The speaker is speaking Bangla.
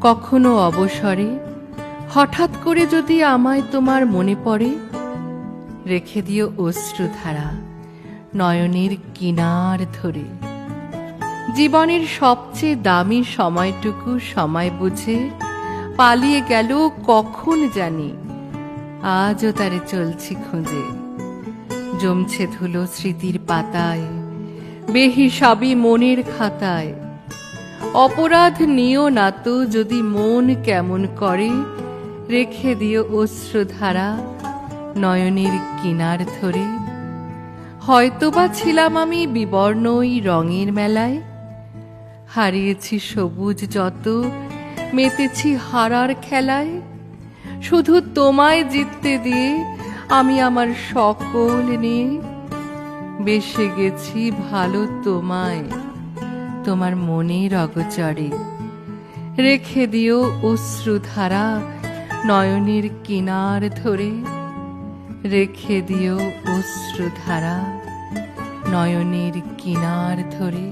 কখনো অবসরে হঠাৎ করে যদি আমায় তোমার মনে পড়ে, রেখে দিও অশ্রুধারা নয়নের কিনার ধরে। জীবনের সবচেয়ে দামি সময়টুকু সময় বুঝে পালিয়ে গেল কখন জানি, আজও তারে চলছি খুঁজে। জমছে ধুলো স্মৃতির পাতায়, বেহিসাবি মনের খাতায়। অপরাধ নিও না তো যদি মন কেমন করে, রেখে দিও অশ্রুধারা নয়নের কিনার ধরে। হয়তোবা ছিলাম আমি বিবর্ণ ওই রঙের মেলায়, হারিয়েছি সবুজ যত, মেতেছি হারার খেলায়। শুধু তোমায় জিততে দিয়ে আমি আমার সকল নিয়ে বেসে গেছি ভালো তোমায়, তোমার মনের অগচরে। রেখে দিও অশ্রুধারা নয়নের কিনার ধরে, রেখে দিও অশ্রুধারা নয়নের কিনার ধরে।